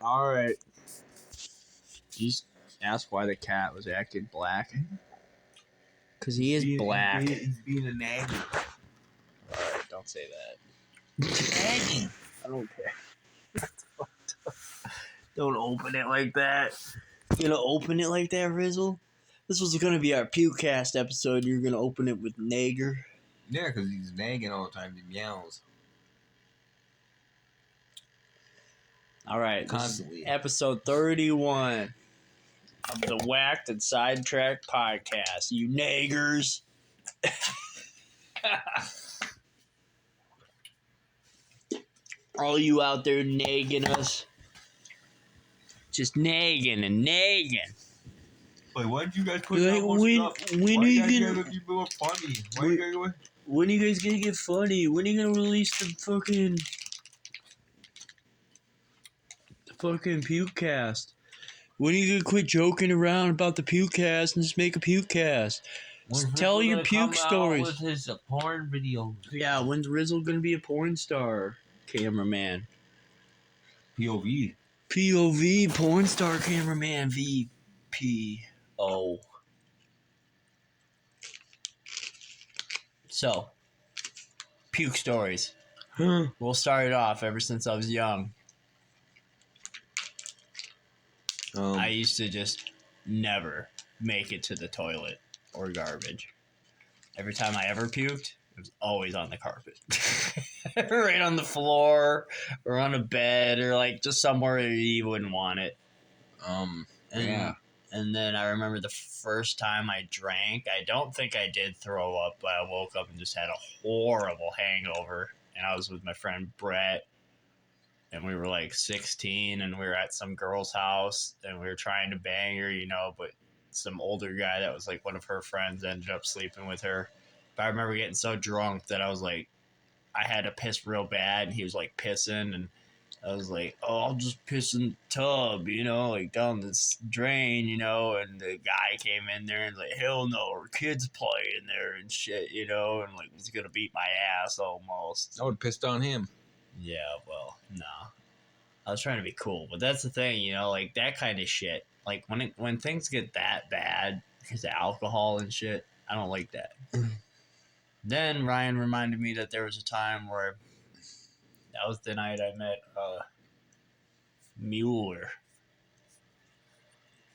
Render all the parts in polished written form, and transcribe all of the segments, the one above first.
All right. You just asked why the cat was acting black. Because he is black. He's being a naggy. Alright, don't say that. Nagging. I don't care. Don't open it like that. You gonna open it like that, Rizzle? This was gonna be our PUKEcast episode. You're gonna open it with Nager. Yeah, because he's nagging all the time. He meows. Alright, Constantly. episode 31 of the Whacked Side Tracked PUKEcast. You nagers. All you out there nagging us. Just nagging and nagging. Wait, why did you guys put Like, that more stuff? when why are you you guys gonna gotta be more funny? Why you guys when are you guys gonna get funny? When are you gonna release the fucking PUKEcast? When are you gonna quit joking around about the PUKEcast and just make a PUKEcast? Tell your puke stories. With his porn videos. Yeah, when's Rizzle gonna be a porn star? Cameraman. POV. POV, porn star cameraman, VPO. So, puke stories. We'll start it off ever since I was young. I used to just never make it to the toilet or garbage. Every time I ever puked, it was always on the carpet. Right on the floor or on a bed or like just somewhere you wouldn't want it. Yeah. And then I remember the first time I drank, I don't think I did throw up, but I woke up and just had a horrible hangover. And I was with my friend Brett. And we were like 16 and we were at some girl's house and we were trying to bang her, you know, but some older guy that was like one of her friends ended up sleeping with her. But I remember getting so drunk that I was like, I had to piss real bad. And he was like pissing and I was like, oh, I'll just piss in the tub, you know, like down this drain, you know, and the guy came in there and like, hell no, our kids play in there and shit, you know, and like was gonna beat my ass almost. I would piss on him. Yeah, well, no. I was trying to be cool, but that's the thing, you know, like that kind of shit. Like when things get that bad because of alcohol and shit, I don't like that. Then Ryan reminded me that there was a time where that was the night I met Mueller.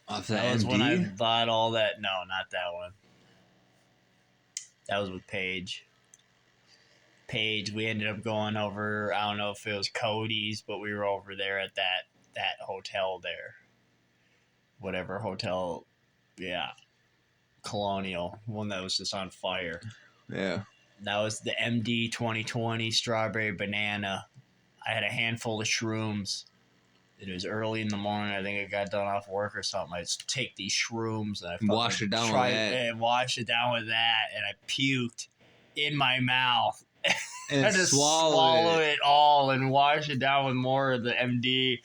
Off the That was MD? when I bought all that. No, not that one. That was with Paige. We ended up going over, I don't know if it was Cody's, but we were over there at that hotel there. Whatever hotel, yeah. Colonial, one that was just on fire. Yeah. That was the MD 2020 strawberry banana. I had a handful of shrooms. It was early in the morning. I think I got done off work or something. I just take these shrooms and I Wash it down with that. And washed it down with that, and I puked in my mouth. And I just swallow it all and wash it down with more of the MD.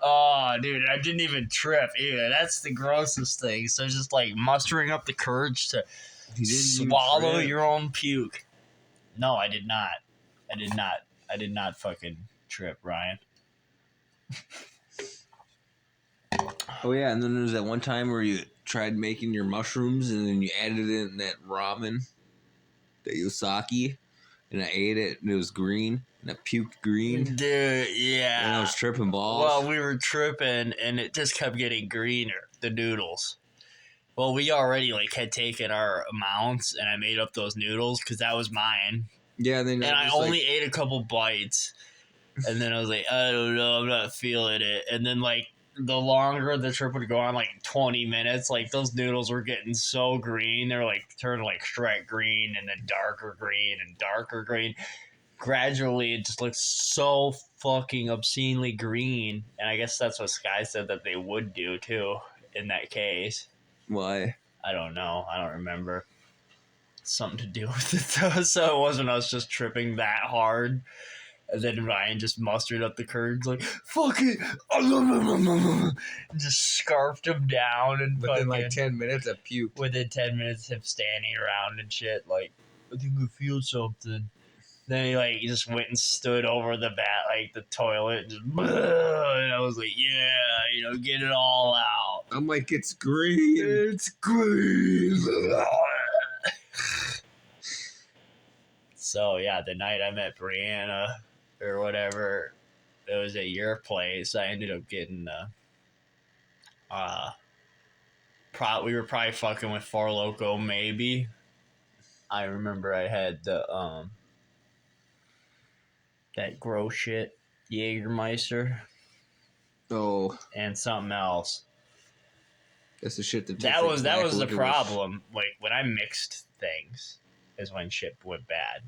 Oh, dude, I didn't even trip either. That's the grossest thing. So just like mustering up the courage to swallow your own puke. No, I did not. I did not fucking trip, Ryan. Oh yeah, and then there was that one time where you tried making your mushrooms and then you added it in that ramen, that yosaki, and I ate it and it was green and I puked green. Dude, yeah. And I was tripping balls. Well, we were tripping and it just kept getting greener, the noodles. Well, we already like had taken our amounts and I made up those noodles because that was mine. Yeah, then and I only ate a couple bites. And then I was like, I don't know, I'm not feeling it. And then like the longer the trip would go on, like 20 minutes, like those noodles were getting so green. They were like turned like straight green and then darker green and darker green. Gradually, it just looked so fucking obscenely green. And I guess that's what Sky said that they would do too in that case. Why? I don't know. I don't remember. Something to do with it though. So it wasn't us just tripping that hard. And then Ryan just mustered up the courage, like, fuck it! And just scarfed him down. And within like 10 minutes, I puked. Within 10 minutes, him standing around and shit, like, I think I feel something. Then he just went and stood over the the toilet, and just, and I was like, yeah, get it all out. I'm like, it's green. It's green. So yeah, the night I met Brianna or whatever, it was at your place. I ended up getting we were probably fucking with Four Loko, maybe. I remember I had the that gross shit Jägermeister Oh, and something else. that's the shit that tastes That like was black the licorice. problem. Like when I mixed things, is when shit went bad.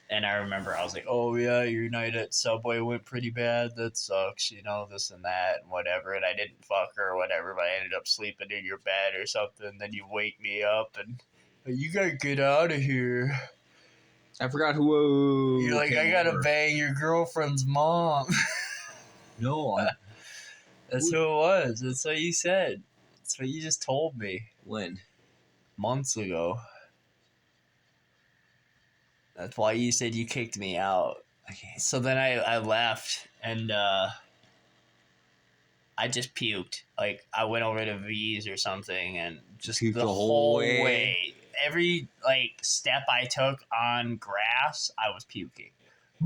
And I remember I was like, "Oh yeah, your night at Subway went pretty bad. That sucks, this and that and whatever." And I didn't fuck her or whatever, but I ended up sleeping in your bed or something. Then you wake me up and you gotta get out of here. I forgot who. You're like, I gotta bang your girlfriend's mom. No, That's who it was. That's what you said. That's what you just told me when? months ago. That's why you said you kicked me out. Okay, so then I left and I just puked. Like I went over to V's or something and just Puked the whole way. Every step I took on grass, I was puking.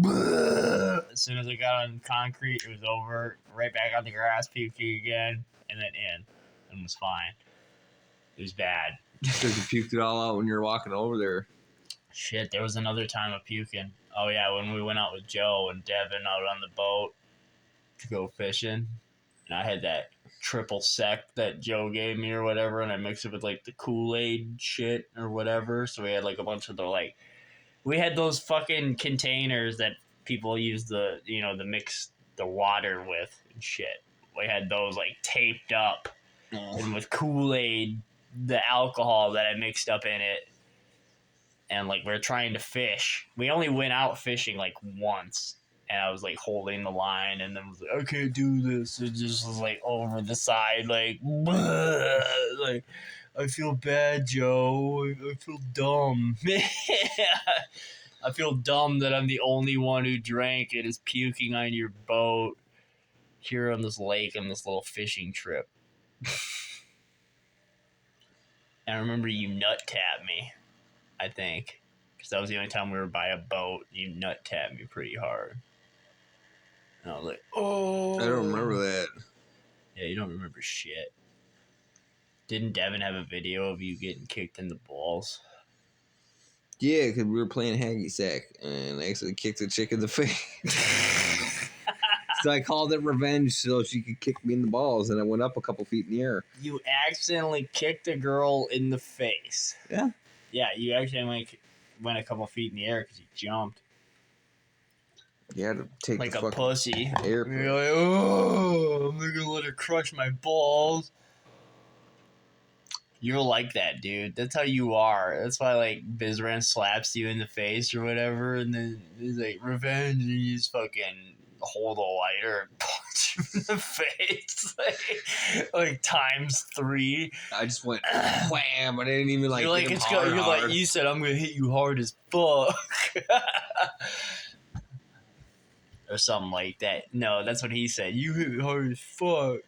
As soon as I got on concrete, it was over. Right back on the grass, puking again, and then in, and was fine. It was bad. Because you puked it all out when you were walking over there. Shit, there was another time of puking. Oh yeah, when we went out with Joe and Devin out on the boat to go fishing, and I had that triple sec that Joe gave me or whatever, and I mixed it with the Kool-Aid shit or whatever. So we had a bunch of we had those fucking containers that people use the mix the water with and shit. We had those taped up and with Kool-Aid, the alcohol that I mixed up in it. And we were trying to fish. We only went out fishing once, and I was holding the line, and then was like, I can't do this. It just was over the side, I feel bad, Joe. I feel dumb. I feel dumb that I'm the only one who drank and is puking on your boat here on this lake on this little fishing trip. And I remember you nut tapped me. I think, because that was the only time we were by a boat. You nut tapped me pretty hard, and I was like, "Oh!" I don't remember that. Yeah, you don't remember shit. Didn't Devin have a video of you getting kicked in the balls? Yeah, because we were playing hacky sack, and I actually kicked a chick in the face. So I called it revenge so she could kick me in the balls, and I went up a couple feet in the air. You accidentally kicked a girl in the face. Yeah. Yeah, you actually went a couple feet in the air because you jumped. You had to take like the a pussy. airplane. You're like, oh, I'm not gonna let her crush my balls. You're like that, dude. That's how you are. That's why Bizran slaps you in the face or whatever, and then he's like revenge, and you just fucking hold a lighter and punch him in the face, like times 3. I just went wham! I didn't even You're like, it's hard. You're like, you said I'm gonna hit you hard as fuck. Or something like that. No, that's what he said. You hit me hard as fuck.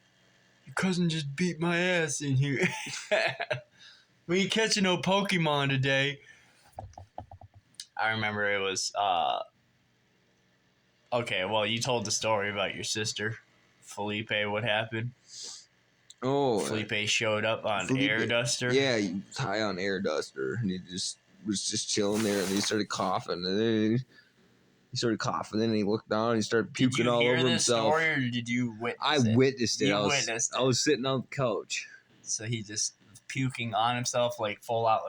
Your cousin just beat my ass in here. We ain't catching no Pokemon today. I remember it was, okay, well, you told the story about your sister, Felipe, what happened? Oh. Felipe showed up on Air Duster. Yeah, he was high on Air Duster, and he was just chilling there, and he started coughing, and then then he looked down, and he started puking all over himself. Did you hear this story, or did you witness it? I witnessed it. I was sitting on the couch. So he just was puking on himself, full out,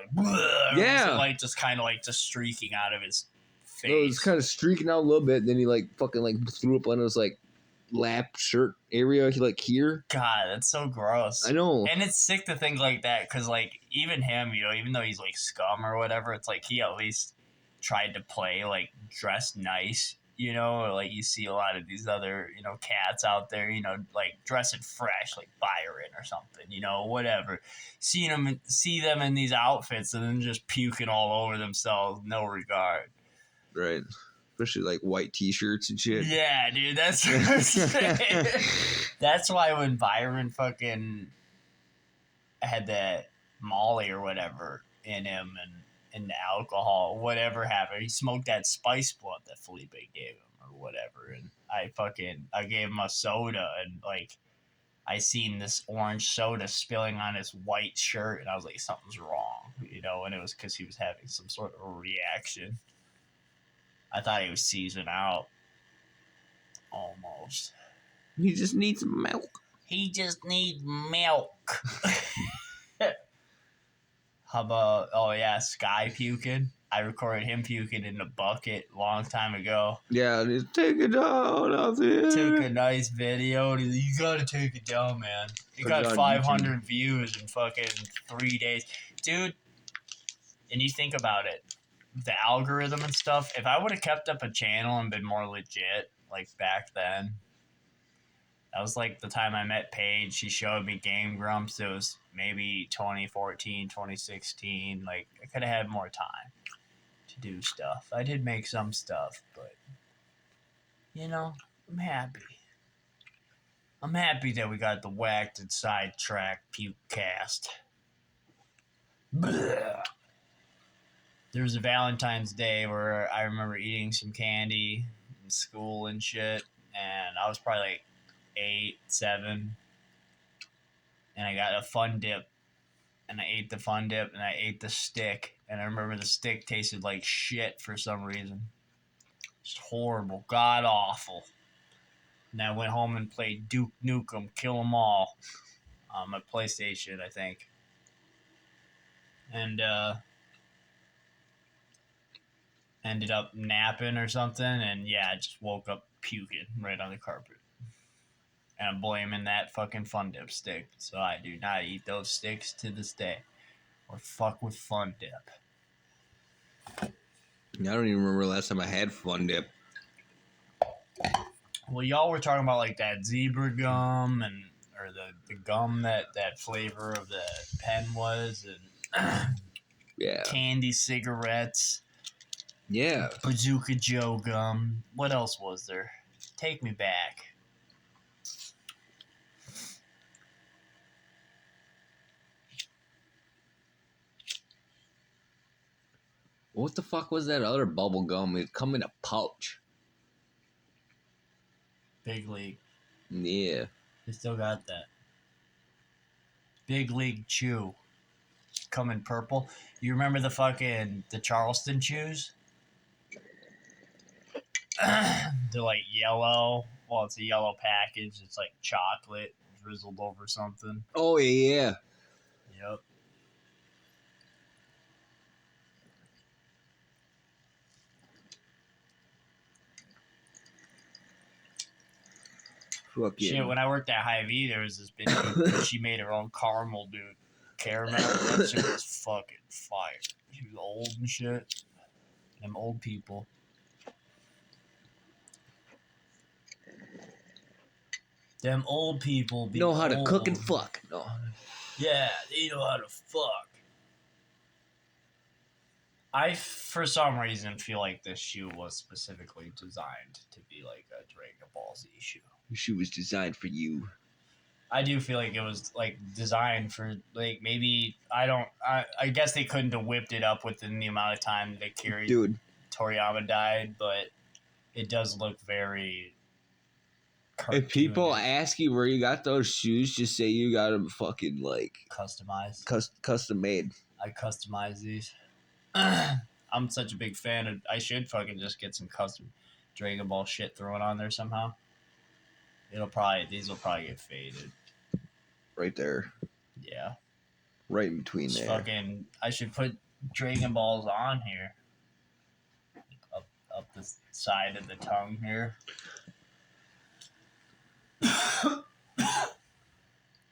yeah, just kind of just streaking out of his face. No, it was kind of streaking out a little bit. Then he fucking threw up on his lap shirt area, here. God, that's so gross. I know. And it's sick to think like that, because even him, even though he's scum or whatever, it's he at least tried to play dressed nice, or you see a lot of these other cats out there, dressing fresh, like Byron or something, whatever. See them in these outfits and then just puking all over themselves, no regard. Right. Especially like white t-shirts and shit. Yeah, dude, that's what I'm saying. That's why when Byron fucking had that Molly or whatever in him and the alcohol, whatever happened, he smoked that spice blunt that Felipe gave him or whatever, and I gave him a soda, and like I seen this orange soda spilling on his white shirt, and I was like, something's wrong, and it was because he was having some sort of reaction. I thought he was seizing out. Almost. He just needs milk. He just needs milk. How about, Sky puking? I recorded him puking in the bucket a long time ago. Yeah, just take it down out there. Took a nice video. You gotta take it down, man. It got 500 views in fucking 3 days. Dude, and you think about it, the algorithm and stuff, if I would have kept up a channel and been more legit, like back then, that was like the time I met Paige. She showed me Game Grumps. It was maybe 2014, 2016. Like, I could have had more time to do stuff. I did make some stuff, but, I'm happy. I'm happy that we got the Whacked Side Tracked PUKEcast. Blech. There was a Valentine's Day where I remember eating some candy in school and shit, and I was probably like 8, 7, and I got a Fun Dip, and I ate the Fun Dip, and I ate the stick, and I remember the stick tasted like shit for some reason. Just horrible, god awful. And I went home and played Duke Nukem, Kill 'Em All, on my PlayStation, I think. And ended up napping or something, and I just woke up puking right on the carpet. And I'm blaming that fucking Fun Dip stick. So I do not eat those sticks to this day. Or fuck with Fun Dip. I don't even remember the last time I had Fun Dip. Well, y'all were talking about like that zebra gum or the gum that flavor of the pen was, and Yeah. candy cigarettes. Yeah. Bazooka Joe gum. What else was there? Take me back. What the fuck was that other bubble gum? It come in a pouch. Big League. Yeah. They still got that. Big League Chew. Come in purple. You remember the Charleston chews? They're like yellow. Well, it's a yellow package. It's like chocolate drizzled over something. Oh, yeah. Yep. Fucking. Shit, when I worked at Hy-Vee, there was this bitch. She made her own caramel, dude. Caramel. That shit was fucking fire. She was old and shit. Them old people. Them old people be know how to old. cook and fuck. No. Yeah, they know how to fuck. I, for some reason, feel like this shoe was specifically designed to be like a Dragon Ball Z shoe. The shoe was designed for you. I do feel like it was like designed for like maybe I guess they couldn't have whipped it up within the amount of time they carried. Dude. Toriyama died, but it does look very. If people ask you where you got those shoes, just say you got them fucking like customized, custom made. I customize these. I'm such a big fan of. I should fucking just get some custom Dragon Ball shit thrown on there somehow. These will probably get faded. Right there. Yeah. Right in between Just there. Fucking, I should put Dragon Balls on here. Up the side of the tongue here.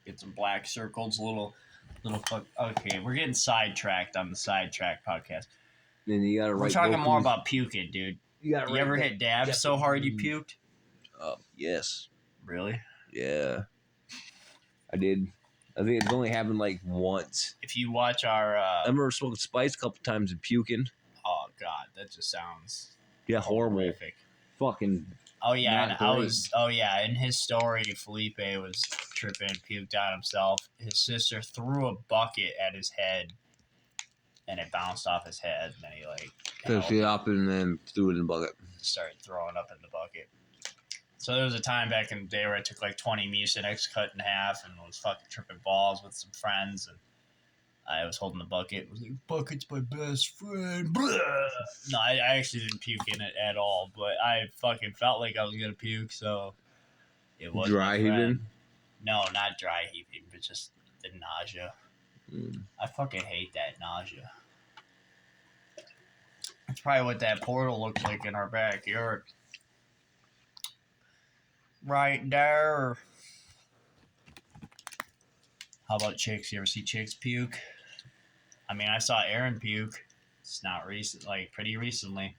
Get some black circles, little fuck. Okay, we're getting sidetracked on the Sidetrack podcast. Then you gotta. We're talking more about puking, dude. You ever hit dabs so hard you puked? Yes. Really? Yeah. I did. I think it's only happened like once. If you watch our, I remember smoking spice a couple times and puking. oh god, that just sounds Yeah, horrible. Horrific. Fucking. Oh yeah, Not and I great. was. Oh yeah, in his story, Felipe was tripping and puked on himself. His sister threw a bucket at his head, and it bounced off his head. And then he like So she up and then threw it in the bucket. started throwing up in the bucket. So there was a time back in the day where I took like 20 Mucinex, cut in half, and was fucking tripping balls with some friends, and I was holding the bucket. It was like, bucket's my best friend. Blah. No, I actually didn't puke in it at all, but I fucking felt like I was gonna puke, so it was Dry my friend. heaving? No, not dry heaving, but just the nausea. Mm. I fucking hate that nausea. That's probably what that portal looked like in our backyard. Right there. How about chicks? You ever see chicks puke? I mean, I saw Aaron puke. It's not recent, like pretty recently.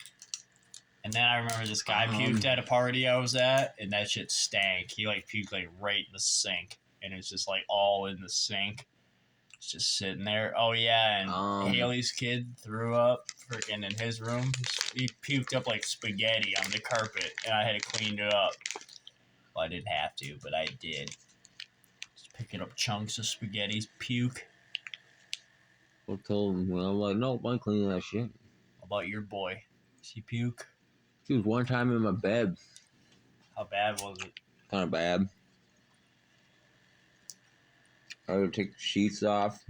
And then I remember this guy puked at a party I was at, and that shit stank. He like puked like right in the sink, and it's just like all in the sink. It's just sitting there. Oh yeah, and Haley's kid threw up freaking in his room. He puked up like spaghetti on the carpet, and I had to clean it up. Well, I didn't have to, but I did. Just picking up chunks of spaghetti's puke. I told him, well, I'm like, nope, I'm cleaning that shit. How about your boy? Does he puke? He was one time in my bed. How bad was it? Kind of bad. I had to take the sheets off.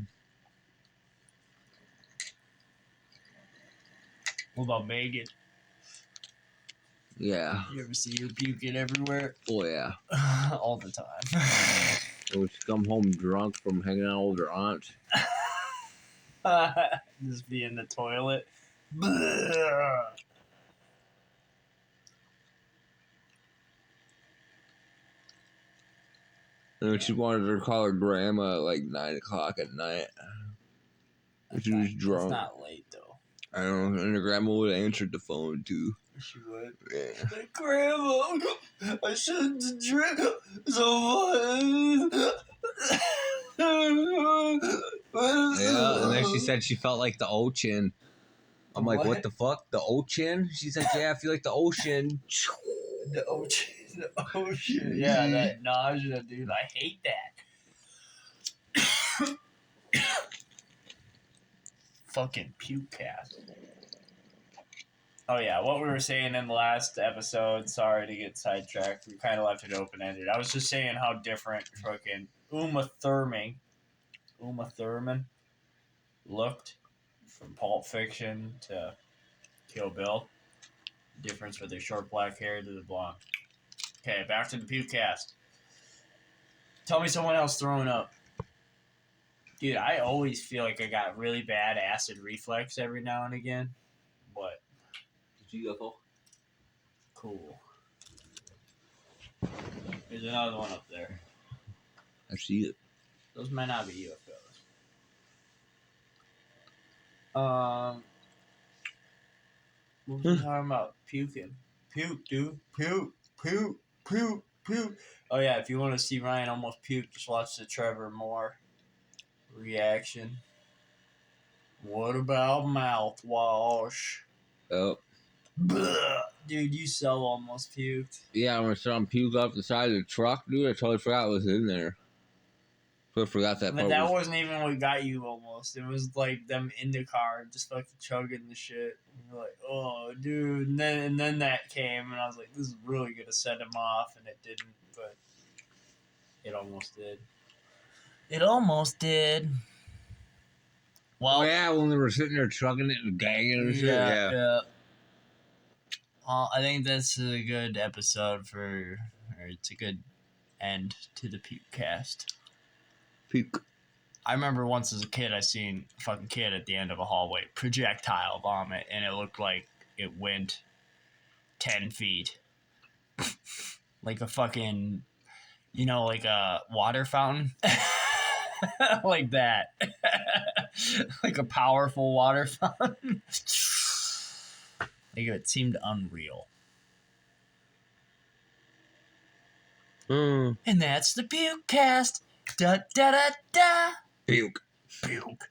What about Megan? Yeah. You ever see her puking everywhere? Oh, yeah. All the time. When she come home drunk from hanging out with her aunt. Just be in the toilet. And then she wanted to call her grandma at like 9 o'clock at night. She was drunk. It's not late though. I don't know. And her grandma would have answered the phone too. She would. Yeah. Like, Grandma, I shouldn't have drank so much. Yeah, and then she said she felt like the ocean. I'm like, what the fuck? The ocean? She said, yeah, I feel like the ocean. The ocean. The ocean. Yeah, that nausea, dude. I hate that. Fucking PUKEcast. Oh yeah, what we were saying in the last episode, sorry to get sidetracked, we kind of left it open-ended. I was just saying how different fucking Uma Thurman looked from Pulp Fiction to Kill Bill. Difference with their short black hair to the blonde. Okay, back to the PUKEcast. Tell me someone else throwing up. Dude, I always feel like I got really bad acid reflux every now and again. What? UFO. Cool. There's another one up there. I see it. Those might not be UFOs. What was I talking about? Puking. Puke, dude. Puke. Puke. Puke. Puke. Oh yeah, if you want to see Ryan almost puke, just watch the Trevor Moore reaction. What about mouthwash? Oh. Dude, you so almost puked. Yeah, when I saw him puke off the side of the truck, dude, I totally forgot what was in there. I forgot that But part. that wasn't even what got you almost. It was like them in the car just fucking chugging the shit. And you're like, oh, dude. And then that came, and I was like, this is really going to set him off. And it didn't, but it almost did. It almost did. Well, Oh, yeah, when they were sitting there chugging it and ganging and shit. Yeah. I think that's a good episode or it's a good end to the PUKEcast. Puke. I remember once as a kid, I seen a fucking kid at the end of a hallway projectile vomit, and it looked like it went 10 feet. Like a fucking, like a water fountain. Like that. Like a powerful water fountain. Like it seemed unreal. And that's the PUKEcast. Da da da da. Puke. Puke.